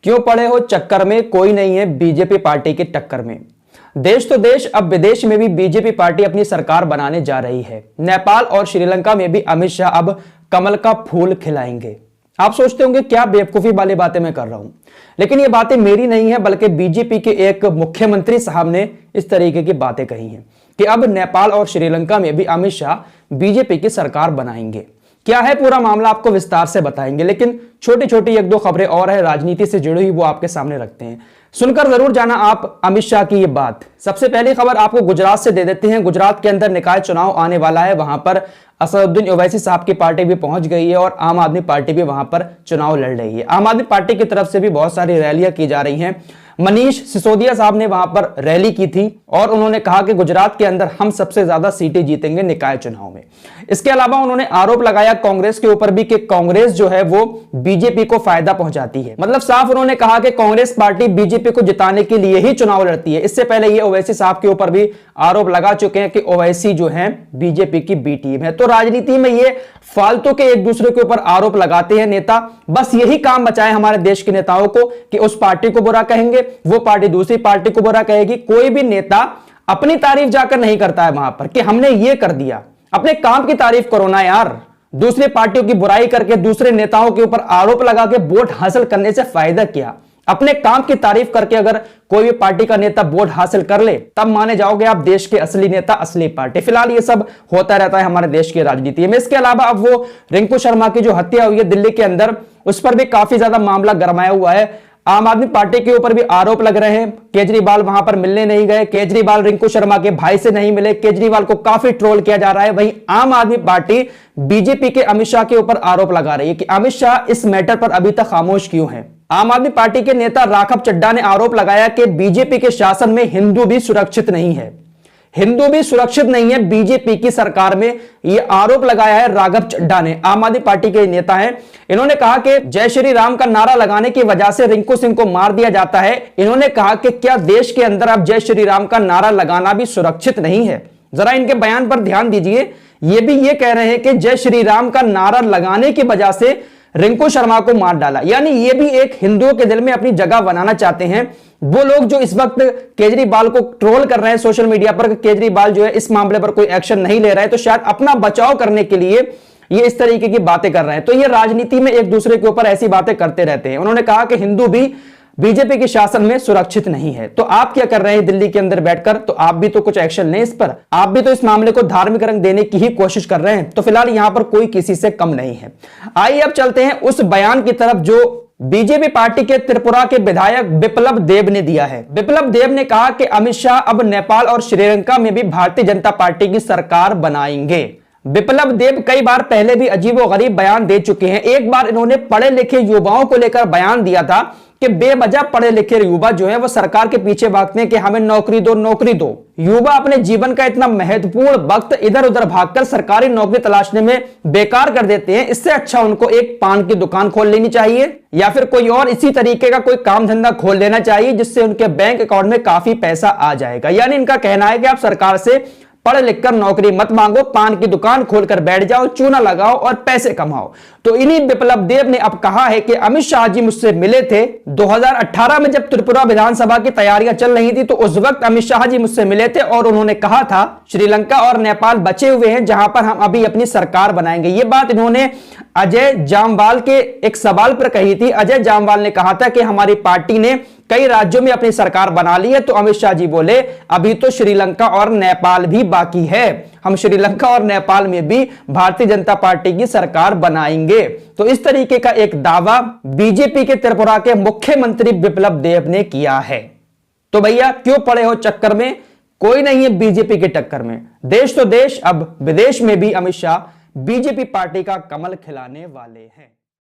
क्यों पड़े हो चक्कर में, कोई नहीं है बीजेपी पार्टी के टक्कर में। देश तो देश, अब विदेश में भी बीजेपी पार्टी अपनी सरकार बनाने जा रही है। नेपाल और श्रीलंका में भी अमित शाह अब कमल का फूल खिलाएंगे। आप सोचते होंगे क्या बेवकूफी वाली बातें मैं कर रहा हूं, लेकिन ये बातें मेरी नहीं है, बल्कि बीजेपी के एक मुख्यमंत्री साहब ने इस तरीके की बातें कही हैं कि अब नेपाल और श्रीलंका में भी अमित शाह बीजेपी की सरकार बनाएंगे। क्या है पूरा मामला आपको विस्तार से बताएंगे, लेकिन छोटी छोटी एक दो खबरें और है राजनीति से जुड़ी हुई, वो आपके सामने रखते हैं। सुनकर जरूर जाना आप अमित शाह की ये बात। सबसे पहली खबर आपको गुजरात से दे देते हैं। गुजरात के अंदर निकाय चुनाव आने वाला है, वहां पर असदुद्दीन ओवैसी साहब की पार्टी भी पहुंच गई है और आम आदमी पार्टी भी वहां पर चुनाव लड़ रही है। आम आदमी पार्टी की तरफ से भी बहुत सारी रैलियां की जा रही हैं। मनीष सिसोदिया साहब ने वहां पर रैली की थी और उन्होंने कहा कि गुजरात के अंदर हम सबसे ज्यादा सीटें जीतेंगे निकाय चुनाव में। इसके अलावा उन्होंने आरोप लगाया कांग्रेस के ऊपर भी कि कांग्रेस जो है वो बीजेपी को फायदा पहुंचाती है। मतलब साफ उन्होंने कहा कि कांग्रेस पार्टी बीजेपी को जिताने के लिए ही चुनाव लड़ती है। इससे पहले ये ओवैसी साहब के ऊपर भी आरोप लगा चुके हैं कि ओवैसी जो है बीजेपी की बी टीम है। तो राजनीति में ये फालतू के एक दूसरे के ऊपर आरोप लगाते हैं नेता। बस यही काम बचा है हमारे देश के नेताओं को कि उस पार्टी को बुरा कहेंगे, वो पार्टी दूसरी पार्टी को बुरा कहेगी। कोई भी नेता अपनी तारीफ जाकर नहीं करता है वहां पर कि हमने ये कर दिया। अपने काम की तारीफ करो ना यार। दूसरी पार्टियों की बुराई करके दूसरे नेताओं के ऊपर आरोप लगा के वोट हासिल करने से फायदा क्या। अपने काम की तारीफ करके अगर कोई भी पार्टी का नेता वोट हासिल कर ले तब माने जाओगे आप देश के असली नेता, असली पार्टी। फिलहाल ये सब होता रहता है हमारे देश की राजनीति में। इसके अलावा अब वो रिंकू शर्मा की जो हत्या हुई है दिल्ली के अंदर, उस पर भी काफी ज्यादा मामला गरमाया हुआ है। आम आदमी पार्टी के ऊपर भी आरोप लग रहे हैं। केजरीवाल वहां पर मिलने नहीं गए, केजरीवाल रिंकू शर्मा के भाई से नहीं मिले, केजरीवाल को काफी ट्रोल किया जा रहा है। वहीं आम आदमी पार्टी बीजेपी के अमित शाह के ऊपर आरोप लगा रही है कि अमित शाह इस मैटर पर अभी तक खामोश क्यों हैं। आम आदमी पार्टी के नेता राघव चड्ढा ने आरोप लगाया कि बीजेपी के शासन में हिंदू भी सुरक्षित नहीं है। हिंदू भी सुरक्षित नहीं है बीजेपी की सरकार में, यह आरोप लगाया है राघव चड्ढा ने। आम आदमी पार्टी के नेता हैं। इन्होंने कहा कि जय श्री राम का नारा लगाने की वजह से रिंकू सिंह को मार दिया जाता है। इन्होंने कहा कि क्या देश के अंदर अब जय श्री राम का नारा लगाना भी सुरक्षित नहीं है। जरा इनके बयान पर ध्यान दीजिए। ये भी ये कह रहे हैं कि जय श्री राम का नारा लगाने की वजह से रिंकू शर्मा को मार डाला। यानी ये भी एक हिंदुओं के दिल में अपनी जगह बनाना चाहते हैं। वो लोग जो इस वक्त केजरीवाल को ट्रोल कर रहे हैं सोशल मीडिया पर कि केजरीवाल जो है इस मामले पर कोई एक्शन नहीं ले रहा है, तो शायद अपना बचाव करने के लिए ये इस तरीके की बातें कर रहे हैं। तो ये राजनीति में एक दूसरे के ऊपर ऐसी बातें करते रहते हैं। उन्होंने कहा कि हिंदू भी बीजेपी के शासन में सुरक्षित नहीं है। तो आप क्या कर रहे हैं दिल्ली के अंदर बैठकर? तो आप भी तो कुछ एक्शन लें इस पर। आप भी तो इस मामले को धार्मिक रंग देने की ही कोशिश कर रहे हैं। तो फिलहाल यहां पर कोई किसी से कम नहीं है। आइए अब चलते हैं उस बयान की तरफ जो बीजेपी पार्टी के त्रिपुरा के विधायक बिप्लब देब ने दिया है। बिप्लब देब ने कहा कि अमित शाह अब नेपाल और श्रीलंका में भी भारतीय जनता पार्टी की सरकार बनाएंगे। बिप्लब देब कई बार पहले भी अजीबोगरीब बयान दे चुके हैं। एक बार इन्होंने पढ़े लिखे युवाओं को लेकर बयान दिया था कि बेवजह पढ़े लिखे युवा जो है वो सरकार के पीछे भागते हैं कि हमें नौकरी दो, नौकरी दो। युवा अपने जीवन का इतना महत्वपूर्ण वक्त इधर उधर भागकर सरकारी नौकरी तलाशने में बेकार कर देते हैं। इससे अच्छा उनको एक पान की दुकान खोल लेनी चाहिए या फिर कोई और इसी तरीके का कोई काम धंधा खोल लेना चाहिए जिससे उनके बैंक अकाउंट में काफी पैसा आ जाएगा। यानी इनका कहना है कि आप सरकार से पढ़ लिखकर नौकरी मत मांगो, पान की दुकान खोलकर बैठ जाओ, चूना लगाओ और पैसे कमाओ। तो इन्हीं बिप्लब देब ने अब कहा है कि अमित शाह जी मुझसे मिले थे 2018 में जब त्रिपुरा विधानसभा की तैयारियां चल रही थी। तो उस वक्त अमित शाह जी मुझसे मिले थे और उन्होंने कहा था श्रीलंका और नेपाल बचे हुए हैं जहां पर हम अभी अपनी सरकार बनाएंगे। ये बात इन्होंने अजय जामवाल के एक सवाल पर कही थी। अजय जामवाल ने कहा था कि हमारी पार्टी ने कई राज्यों में अपनी सरकार बना ली है। तो अमित शाह जी बोले अभी तो श्रीलंका और नेपाल भी बाकी है, हम श्रीलंका और नेपाल में भी भारतीय जनता पार्टी की सरकार बनाएंगे। तो इस तरीके का एक दावा बीजेपी के त्रिपुरा के मुख्यमंत्री बिप्लब देब ने किया है। तो भैया क्यों पड़े हो चक्कर में, कोई नहीं है बीजेपी के टक्कर में। देश तो देश, अब विदेश में भी अमित शाह बीजेपी पार्टी का कमल खिलाने वाले हैं।